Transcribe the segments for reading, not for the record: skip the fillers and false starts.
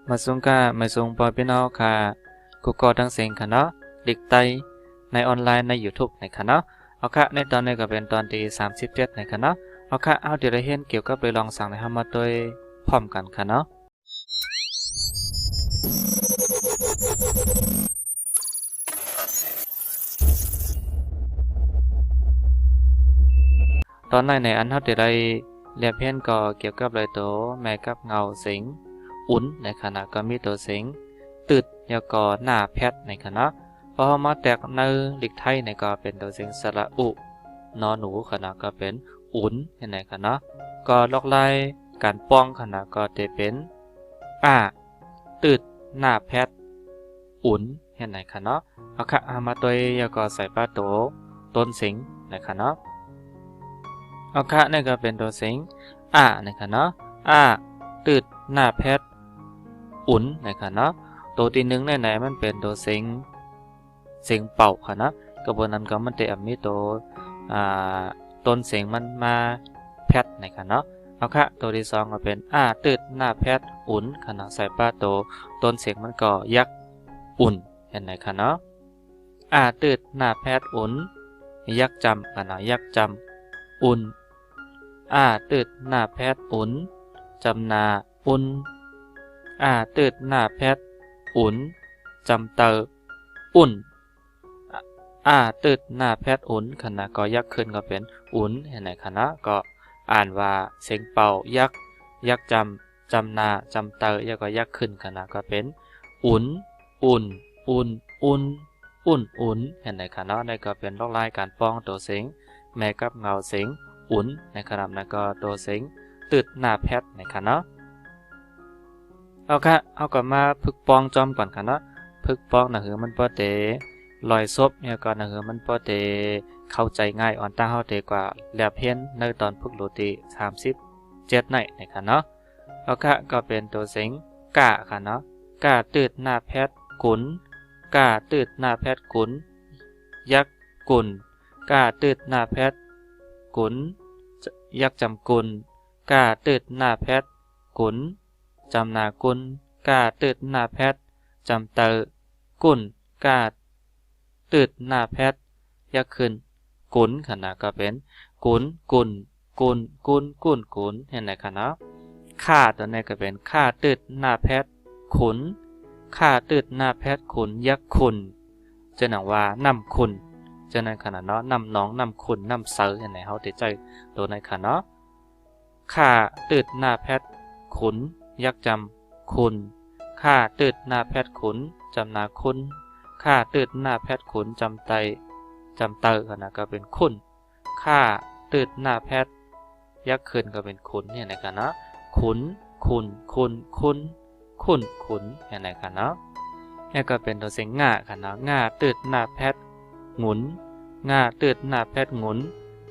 มาส่งกามาส่งปอพี่น้องค่ะกูก็ดังเสียงค่ะเนาะเด็กไตในออนไลน์ใน YouTube ในค่ะเนาะเอาค่ะในตอนนี้ก็เป็นตอนที่37ในค่ะเนาะเอาค่ะเอาเดี๋ยวเราเห็นเกี่ยวกับเลยลองสั่งในห้ามาโดยพร้อมกันค่ะเนาะตอนในอันเขาเดี๋ยวได้เรียบเห็นก็เกี่ยวกับเลยตัวแม่กับเงาสิงอุ่นในขณะก็มีตัวสิงตืดแล้วก็หน้าแพทในขณะพอมาแตกในหลีกไทยในก็เป็นตัวสิงสระอุนอหนูขณะก็เป็นอุ่นในขณะก็ลอกไล่การป้องขณะก็จะเป็นตืดหน้าแพทอุ่นในขณะเอาค่ะมาตัวแล้วก็ใส่ป้าโตต้นสิงในขณะเอาค่ะนี่ก็เป็นตัวสิงนะคะเนาะตืดหน้าแพทอุ่นนะคะเนาะตัวที่หนึ่งไหนมันเป็นตัวสิงเป่าค่ะนะกระบวนการก็มันจะมีตัวต้นสิงมันมาแพทนะคะเนาะเอาค่ะตัวที่สองก็เป็นตืดหน้าแพทอุ่นค่ะนะใส่ป้าตัวต้นสิงมันก็ยักอุ่นเห็นไหมคะเนาะตืดหน้าแพทอุ่นยักจำค่ะนะยักจำอุ่นตืดหน้าแพทอุ่นจำนาอุ่นตืดหน้าแพทอุ่นจำเตออุ่นตืดหน้าแพทอุ่นขณะก็ยักขึ้นก็เป็นอุ่นเห็นไหมคณะก็อ่านว่าเสียงเป่ายักจำนาจำเตอแล้วก็ยักขึ้นขณะก็เป็นอุ่นเห็นไหมคณะนี่ก็เป็นลอกลายการป้องตัวเสียงแม่กับเงาเสียงอุ่นในขณะนั้นก็ตัวเสียงตืดหน้าแพทในขณะเอาค่ะเอาก็มาพึกปองจอมก่อนค่ะเนาะพึกปองนะคือมันพอเตลอยซบเนี่ยก็นะคือมันพอเตเข้าใจง่ายอ่อนตาเฮาเตกว่าแลบเพี้ยนในตอนพึกโลติ37ในค่ะเนาะเอาค่ะก็เป็นตัวเสียงกะค่ะเนาะกะตืดหน้าแพทกุนกะตืดหน้าแพทกุนยักกุนกะตืดหน้าแพทกุนยักจำกุนกะตืดหน้าแพทกุนจำนากุนกาตืดหน้าแพทจำเตอกุนกาตืดหน้าแพทยักขึ้นกุนขณะก็เป็นกุนเห็นไหมคะเนาะค่าตัวนี้ก็เป็นค่าตืดหน้าแพทขุนค่าตืดหน้าแพทขุนยักขุนจะหนังว่านำขุนจะในขณะเนาะนำน้องนำขุนนำเซอเห็นไหมเขาติดใจตัวในขณะเนาะค่าตืดหน้าแพทขุนยักจำคุณค่าตืดหน้าแพทย์ขุนจำนาคุณค่าตืดหน้าแพทย์ขุนจำเตอนะก็เป็นคุณค่าตืดหน้าแพทย์ยักขึ้นก็เป็นขุนเนี่ยนะกันนะขุนเนี่ยนะกันนะนี่ก็เป็นตัวเสียงง่ากันนะง่าตืดหน้าแพทย์หงุนง่าตืดหน้าแพทย์หงุน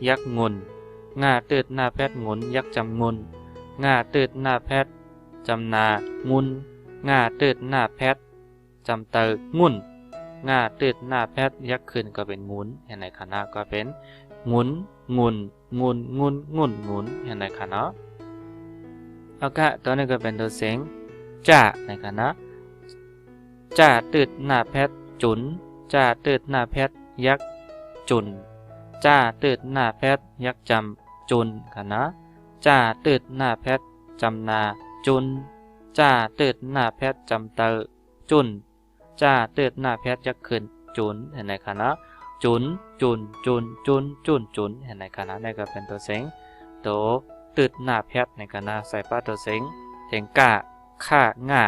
ยักงุนง่าตืดหน้าแพทย์หงุนยักจำงุนง่าตืดหน้าแพทย์จำนางุนง่าตืดหน้าแพทจำเตองุนง่าตืดหน้าแพทยักขึ้นก็เป็นงุนเห็นในคณะก็เป็นงุนเห็นในคณะเอาค่ะตอนนี้ก็เป็นตัวเสียงจ่าในคณะจ่าตืดหน้าแพทจุนจ่าตืดหน้าแพทยักจุนจ่าตืดหน้าแพทยักจำจุนคณะจ่าตืดหน้าแพทจำนาจุนจ่าตืดหน้าแพทจำเตอจุนจ่าตืดหน้าแพทยักขึ้นจุนเห็นไหมคะนะจุนเห็นไหมคะนะนี่ก็เป็นตัวเสียงตัวตืดหน้าแพทในคะนะใส่ป้าตัวเสียงเสียงกะข่าง่า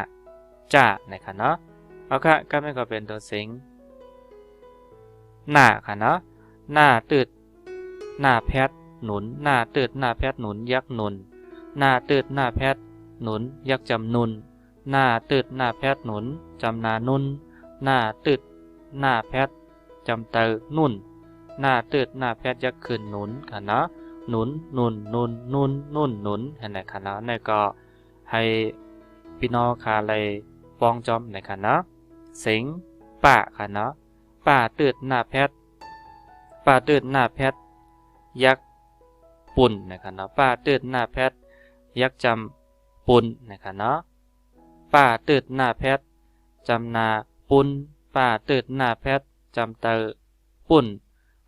จ่าในคะนะเอาค่ะก็ไม่ก็เป็นตัวเสียงหน้าค่ะนะหน้าตืดหน้าแพทหนุนหน้าตืดหน้าแพทหนุนยักหนุนหน้าตืดหน้าแพทหนุนยักจำนุนหน้าตืดหน้าแพทหนุนจำนานุนหน้าตืดหน้าแพทจำเตอนุ่นหน้าตืดหน้าแพทยักขึ้นหนุนค่ะนะหนุนเห็นไหมค่ะนะนี่ก็ให้พี่น้องค่ะเลยป้องจอมในค่ะนะเสียงป่าค่ะนะป่าตืดหน้าแพทยักปุ่นนะคะเนาะป้าตืดหน้าแพทยักจำปุ่นนะคะเนาะป ป้าตืดหน้าแพทจำนาปุนป้าตืดหน้าแพทจำเตอปุ่น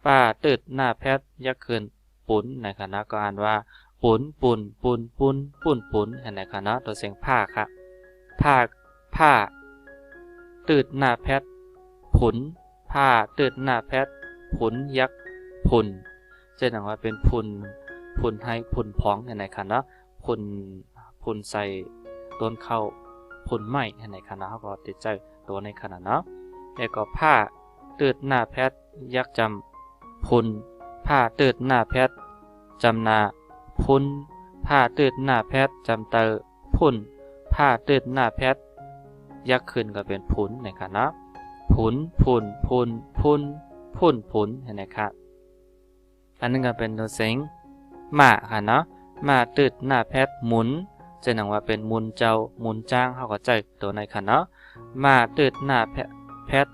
ป้าตืดหน้าแพทยักคืนปุนในคณะก็อ่านว่าปุนปุนปุนปุนปุนปุนในคณะตัวเสียงผ้าค่ะผ้าผ้าตืดหน้าแพทผุนผ้าตืดหน้าแพทผุนยักผุนเช่นว่าเป็นพุนพุนให้พุนพองในคณะพุนพุนใส่ต้นเข้าพุนไม้ในคณะเขาก็ติดใจตัวในขณะเนาะแล้วก็ผ้าตืดหน้าแพทยักจำพุนผ้าตืดหน้าแพทจำนาพุนผ้าตืดหน้าแพทจำเตอพุ่นผ้าตืดหน้าแพทยักขึ้นก็เป็นผุนในคณะผุนผุนพุนพุนพุ่นผุนเห็นไหมครับอันนึงก็เป็นตัวเสียงมาค่ะเนาะมาตืดหน้าแพทหมุนจะนังว่าเป็นมุนเจ้ามุนจ้างเขาก็ใจตัวในค่ะเนาะมาตืดหน้าแพท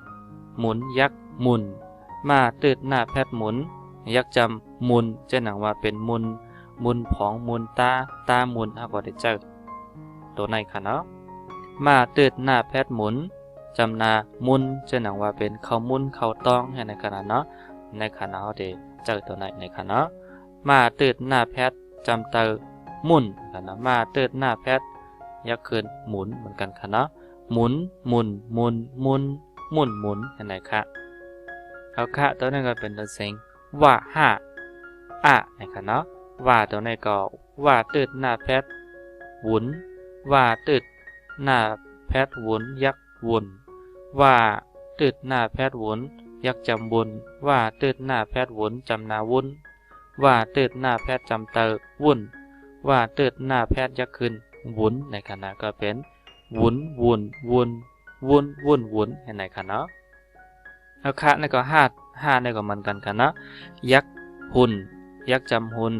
หมุนยักหมุนมาตืดหน้าแพทหมุนยักจำมุนจะนังว่าเป็นมุนมุนผองมุนตามุนเขาก็ได้ใจตัวในค่ะเนาะมาตืดหน้าแพทหมุนจำนามุนจะหนังว่าเป็นเขามุนเขาต้องในขณะเนาะในขณะเขาได้เจอตัวในขณะมาตืดหน้าแพทจำเตอมุนขณะมาตืดหน้าแพทยักคืนหมุนเหมือนกันขณะหมุนหมุนหมุนหมุนหมุนหมุนในค่ะเขาค่ะตัวนั้นก็เป็นตัวเสียงว่าห้าอะในขณะว่าตัวในก็ว่าตืดหน้าแพทหวุนว่าตืดหน้าแพทวุนยักวุนว่าตืดหน้าแพทวุนยักจำวุนว่าตืดหน้าแพทวุนจำนาวุนว่าตืดหน้าแพทจำเตอวุนว่าตืดหน้าแพทยักคืนวุนในขณะก็เป็นวุนวุนวุนวุนวุนวุนในขณะเอาคะในก็ห้าในก็เหมือนกันขณะยักหุ่นยักจำหุ่น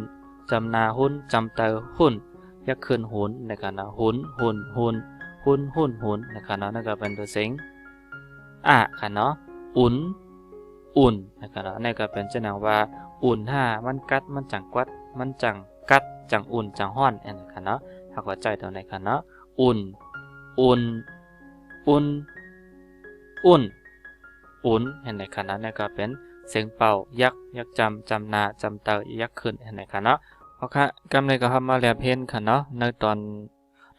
จำนาหุ่นจำเตอหุ่นยักคืนหุ่นในขณะหุ่นหุ่นหุ่นหุ่นนะครับเนาะนั่นก็เป็นตัวเสียงอะค่ะเนาะอุ่นนะครับนี่ก็เป็นเช่นว่าอุ่นห้ามันกัดมันจังกัดมันจังกัดจังอุ่นจังห้อนนะครับเนาะถ้าเข้าใจตัวไหนค่ะเนาะอุ่นเห็นไหมคะเนาะนี่ก็เป็นเสียงเป่ายักจำนาจำเตอยักขึ้นเห็นไหมคะเนาะโอเคกำลังก็ทำมาแล้วเพี้ยนค่ะเนาะในต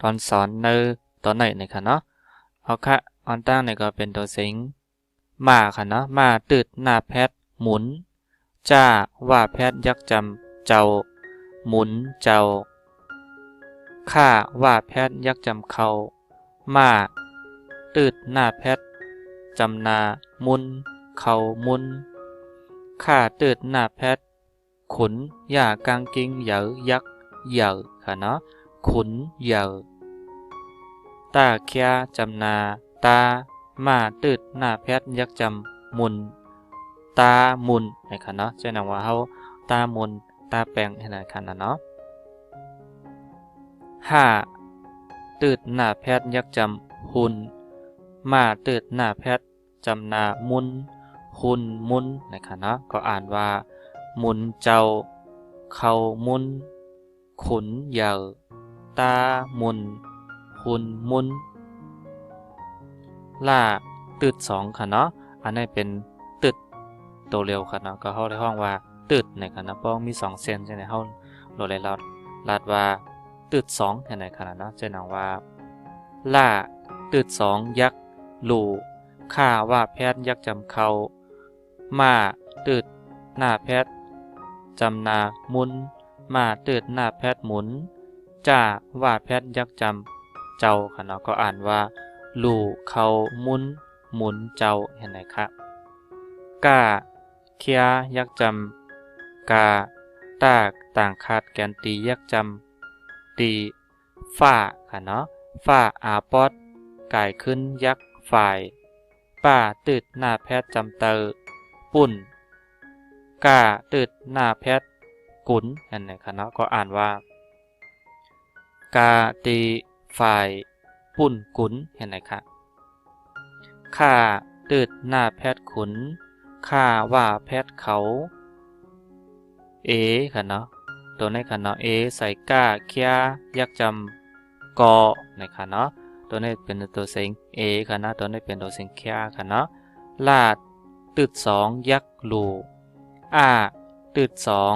อนสอนในตอนไหนนะคะเนาะเอาค่ะออนตั้งเนี่ยก็เป็นตัวสิงมาค่ะเนาะมาตืดหน้าแพทหมุนจ้าว่าแพทยักจำเจ้าหมุนเจ้าข้าว่าแพทยักจำเขามาตืดหน้าแพทจำนามุนเขามุนข้าตืดหน้าแพทขุนย่ากางกิ้งเหยอยักเหยอค่ะเนาะขุนเหยอตาเคียจำนาตามาตืดหน้าแพทยักจำมุนตามุนในขณะเช่นว่าเขาตามุนตาแปลงในขณะเนาะห้าตืดหน้าแพทยักจำหุ่นมาตืดหน้าแพทจำนามุนหุ่นมุนในขณะก็อ่านว่ามุนเจ้าเขามุนขุนเหยอตามุนหุ่นมุนล่าตืดสองค่ะเนาะอันนี้เป็นตืดตัวเร็วค่ะเนาะก็เขาในห้องว่าตืดในค่ะเนาะป้องมี2เซนใช่ไหมเขาโดยลาดว่าตืด2ในค่ะเนาะเช่นว่าล่าตืด2ยักหลู่ข้าว่าแพทย์ยักจำเขามาตืดหน้าแพทย์จำนามุนมาตืดหน้าแพทย์หมุนจ้าว่าแพทย์ยักจำเจ้าค่ะเนาะก็อ่านว่าหลู่เขามุนหมุนเจ้าเห็นไหมครับกาเคียยักจำกาตากต่างขาดแกนตียักจำตีฝ้าค่ะเนาะฝ้าอาปอดก่ายขึ้นยักฝ่ายป้าตืดหน้าแพทย์จำเตอปุ่นกาตืดหน้าแพทย์กุนเห็นไหมครับเนาะก็อ่านว่ากาตีฝ่ายปุ่นกุนเห็นไหมครับข้าตืดหน้าแพทย์ขุนข้าว่าแพทย์เขาค่ะเนาะตัวในค่ะเนาะใส่ก้าเคียยักจำกอในค่ะเนาะ ตัวนี้เป็นตัวเสียงเอค่ะนะตัวนี้เป็นตัวเสียงแค่ค่ะเนาะลาดตึดสองยักลูอาตึดสอง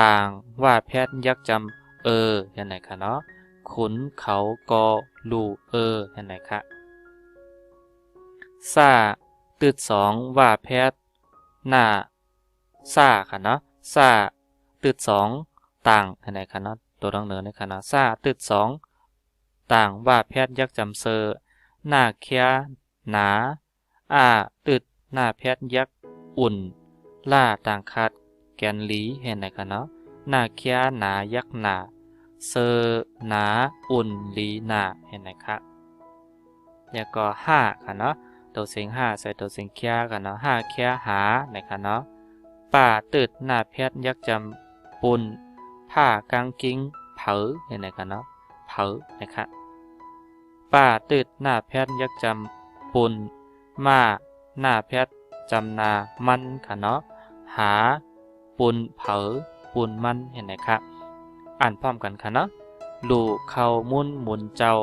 ต่างว่าแพทย์ยักจำเห็นไหนคะเนาะขุนเขากอลูเห็นไหนคะซาตึดสองว่าแพทย์หน้าซาค่ะเนาะซาตึดสองต่างเห็นไหนคะเนาะตัวดังเหนือในคณะซาตึดสองต่างว่าแพทย์ยักจำหน้าเคียหนาตึดหน้าแพทย์ยักอุ่นล่าต่างขาดแกนหลีเห็นไหนคะเนาะหน้าเคียหนายักหนาหนาอุ่นหลีหนาเห็นไหมคะแล้วก็ค่ะเนาะตัวเสียงใส่ตัวเสียงเคียกันเนาะเคียหานะคะเนาะป่าตืดหน้าแพทย์ยักจำปุ่นผ้ากางกิ้งเผอเห็นไหมคะเนาะเผอนะคะป่าตืดหน้าแพทย์ยักจำปุ่นมาหน้าแพทย์จำนามันค่ะเนาะหาปุ่นเผอปุ่นมันเห็นไหมคะอ่านพร้อมกันค่ะเนาะลูเข้ามุนหมุนเจ้า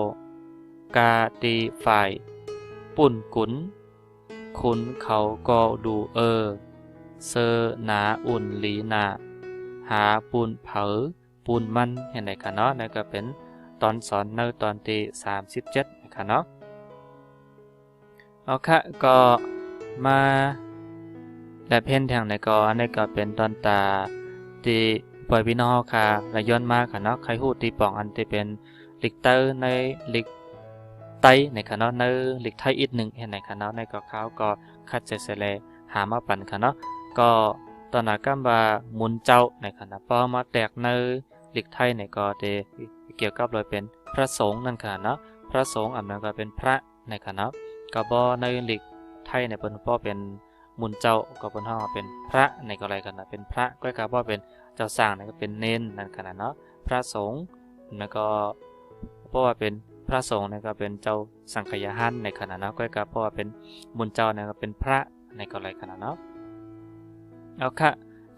กาตีฝ่ายปุ่นกุนขุนเขาก็ดูเซอหนาอุ่นหลีนาหาปูนเผอปูนมันเห็นไหมคะเนาะนั่นก็เป็นตอนสอนในตอนที่37นะคะเนาะเอาค่ะก็มาและเพ่นทางในก็อันนี้ก็เป็นตอนตาที่ปล่อยพี่น้องค่ะและย้อนมาค่ะเนาะใครฮู้ตีป่องอันที่เป็นลิกเตอร์ในลิกไตในค่ะเนาะในลิกไทยอีกหนึ่งเห็นไหมค่ะเนาะในก็เขาก็คัดเสเลหามาปั่นค่ะเนาะก็ตอนนั้นก็มาหมุนเจ้าในค่ะนะพอมาแตกในลิกไทยในก็ได้เกี่ยวกับเลยเป็นพระสงฆ์นั่นค่ะเนาะพระสงฆ์อันนั้นก็เป็นพระในค่ะเนาะก็บ่ในลิกไทยในเปิ้นบ่เป็นมุนเจ้าก็เปิ้นฮ้องเป็นพระในก็อะไรกันนะเป็นพระก็ก็บ่เป็นเจ้าสร้างนี่ก็เป็นเน้นนั่นขนาดเนาะพระสงฆ์แล้วก็เพราะว่าเป็นพระสงฆ์นี่ก็เป็นเจ้าสังฆยหันในขณะเนาะก็เพราะว่าเป็นมุนเจ้านี่ก็เป็นพระในก็อะไรขนาดเนาะเอาค่ะ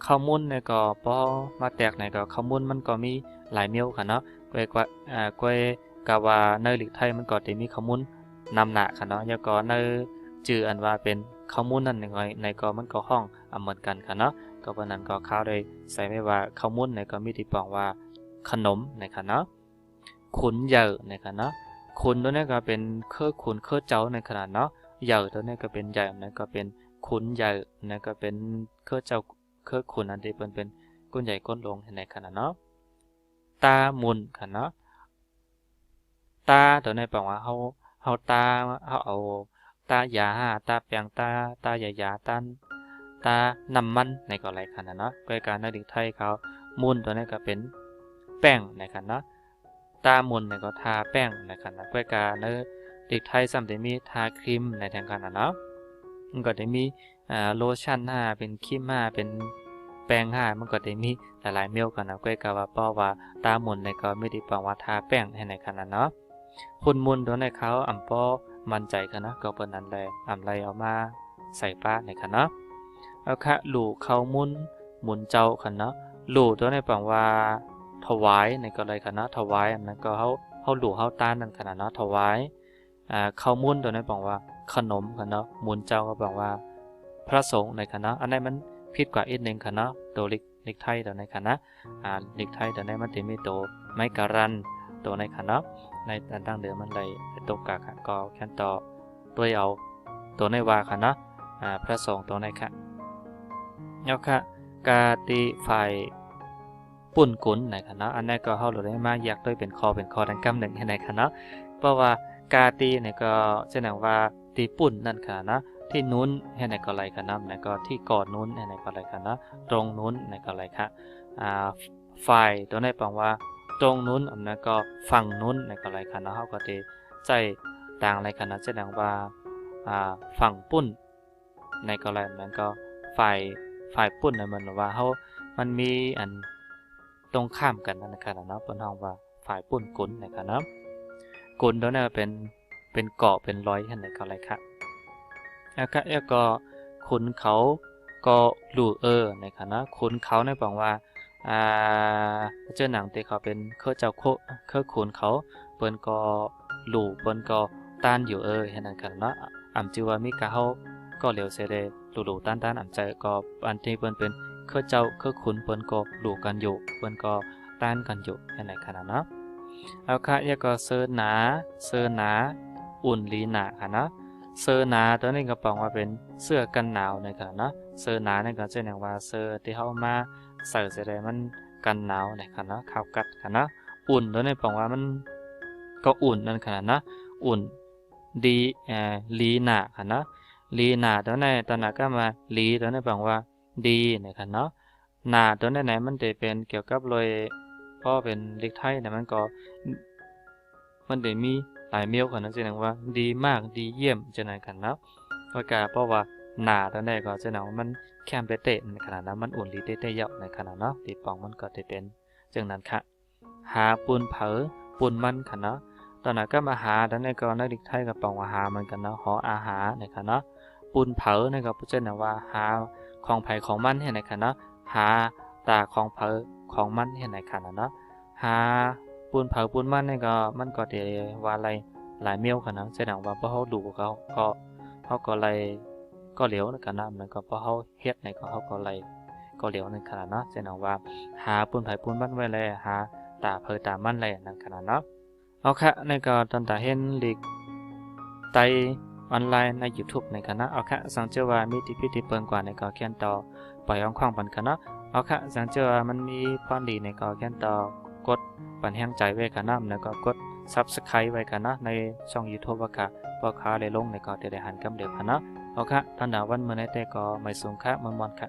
ข้าวมุนเนี่ยก็พอมาแตกในก็ข้าวมุนมันก็มีหลายเมียวค่ะเนาะก้อยกะว่าในลิกไทยมันก็ได้มีข้าวมุนนำหน้าค่ะเนาะแล้วก็ในชื่ออันว่าเป็นข้าวมุนนั่นในก็มันก็ห้องเหมือนกันค่ะเนาะก็เพราะนั้นก็ข้าวได้ใส่ไว้ว่าข้าวมุนในก็มีที่บอกว่าขนมในค่ะเนาะขุนเหยื่อในค่ะเนาะขุนตัวนี้ก็เป็นเครือขุนเครือเจ้าในขนาดเนาะเหยื่อตัวนี้ก็เป็นเหยื่อนั่นก็เป็นขุนเหยื่อนั่นก็เป็นเครือเจ้าเครือขุนอันที่เป็นก้นใหญ่ก้นลงในขนาดเนาะตามุนค่ะเนาะตาตัวนี้บอกว่าเฮาตาเฮาเอาตายาตาเปียงตายาตาน้ำมันในก็ไรขนาดเนาะโดยการในดิไทยเขามุนตัวนี้ก็เป็นแป้งในขนาดตามุนในก็ทาแป้งในขนาดโดยการในดิไทยซ้ำได้มีทาครีมในทางขนาดเนาะมันก็ได้มีโลชั่นเป็นครีมเป็นแป้งมันก็ได้มีหลายๆเมลกันนะก็กะว่าป้อว่าตามุนในก็ไม่ได้บอกว่าทาแป้งให้ในขนาดเนาะคุณมุนตัวในเขาป้อมั่นใจกันนะก็เปิดนั้นเลยไรเอามาใส่ป้าในค่ะเนาะเอาค่ะหลู่เขามุนหมุนเจ้าค่ะเนาะหลู่ตัวในปังว่าถวายในก็เลยค่ะเนาะถวายอันนั้นก็เขาหลู่เขาต้านนั่นค่ะเนาะถวายเขามุนตัวในปังว่าขนมค่ะเนาะหมุนเจ้าก็ปังว่าพระสงฆ์ในค่ะเนาะอันนี้มันผิดกว่าอีกหนึ่งค่ะเนาะตัวลิกไทยตัวในค่ะนะลิกไทยตัวในมันจะมีตัวไม้การันตัวในค่ะเนาะในอันตั้งเดิมมันเลยตกกะค่ะก็แค่ต่อตัวเอาตัวในว่าค่ะเนาะพระสงฆ์ตัวในค่ะแล้วค่ะกาติฝ่ายปุ่นกุนในค่ะเนาะอันนี้ก็เขาเลยมาอยากด้วยเป็นคอดังกำหนึ่งในค่ะเนาะเพราะว่ากาตีเนี่ยก็แสดงว่าตีปุ่นนั่นค่ะนะที่นู้นให้ในก็ไรค่ะนะแล้วก็ที่ก่อนนู้นให้ในก็ไรค่ะนะตรงนู้นในก็ไรค่ะฝ่ายตัวในแปลว่าตรงนู้นอันนั้นก็ฝั่งนู้นในก็ไรค่ะนะเขาก็จะใจต่างอะไรค่ะนะแสดงว่าฝั่งปุ่นในก็ไรนั้นก็ฝ่ายปุ่นเนี่ยมันว่าเขามันมีอันตรงข้ามกันนั่นนะคะนะเป็นห้องว่าฝ่ายปุ่นกุนนะคะนะกุนตัวนี้เป็นเกาะเป็นร้อยเห็นไหมก็ไรค่ะแล้วก็ขุนเขาก็ลู่ในค่ะนะขุนเขาในบอกว่าเจ้าหนังที่เขาเป็นเครือเจ้าเครือขุนเขาเปิ้นก็ หลู่เปิ้นก็ต้านอยู่เห็นนั่นกันเนาะอำจือว่ามีกะเฮาก็เหลียวเสยเดหลู่ๆต้านๆอำใจก็อันที่เปิ้นเป็นคือเจ้าคือขุนเปิ้นก็หลู่กันอยู่เปิ้นก็ต้านกันอยู่เห็นไหนขนาดเนาะเอาค่ะยาก็เสื้อหนาอุ่นลีหนาค่ะเนาะเสื้อหนาตัวนี้ก็ปองว่าเป็นเสื้อกันหนาวนะครับเนาะเสื้อหนานี่ก็จะแนวว่าเสื้อที่เฮามาใส่เสยเดมันกันหนาวนะครับเนาะข้าวกัดค่ะเนาะอุ่นตัวนี้ปองว่ามันก็อุ่นนั่นขนาดนะอุ่นดีลีหนาค่ะเนาะลีหนาตัวนี้ตอนนั้นก็มาลีตัวนี้แปลว่าดีนะครับเนาะหนาตัวนี้ไหนมันจะเป็นเกี่ยวกับเลยก็เป็นเลขไทยนะมันก็มันจะมีหลายเมียวค่ะนะจะนั้นว่าดีมากดีเยี่ยมจะนั้นกันเนาะก็กาเพราะว่าหนาตัวนี้ก็จะนั้นมันแคมเปเตในขนาดนั้นมันอุ่นลีเตะเยาะในขนาดเนาะตีปองมันก็จะเป็นจังนั้นค่ะหาปูนเผอปูนมันค่ะเนาะตอนนั้นก็มาหาดังนั้นก็ในดิกไทยกับปองว่าหามันกันเนาะหออาหารนะครับเนาะปูนเผอนี่ก็พูดเช่นว่าหาของไผ่ของมันเห็นไหนคะเนาะหาตาของเผอของมันเห็นไหนคะเนาะหาปูนเผอปูนมันนี่ก็มันก็เดี๋ยวว่าอะไรหลายเมียวค่ะเนาะเช่นว่าพอเขาดูเขาก็เลยก็เหลียวนะครับเนาะมันก็พอเขาเฮ็ดในเขาก็เลยก็เหลียวในขนาดเนาะเช่นว่าหาปูนไผ่ปูนมันไว้เลยหาตาเผอตามันเลยนั่นขนาดเนาะเอาค่ะในก็ตอนตาเห็นลีกไตออนไลน์ใน YouTube ในคณะเอาค่ะสังเจอว่ามีที่พิธีเปิงกว่าในก็เขียนต่อปล่อยข้องปันคณะเอาค่ะสังเจอว่ามันมีป้อนดีในก็เขียนต่อกดปันแห้งใจไว้คณะแล้วก็กด Subscribe ไว้คณะในช่อง YouTube ว่าค่ะพอค้าได้ลงในก็ได้หันกำเดียวคณะเอาค่ะท่านดาวันมื้อนี้แต่ก็ไม่สูงค่ะมอนๆค่ะ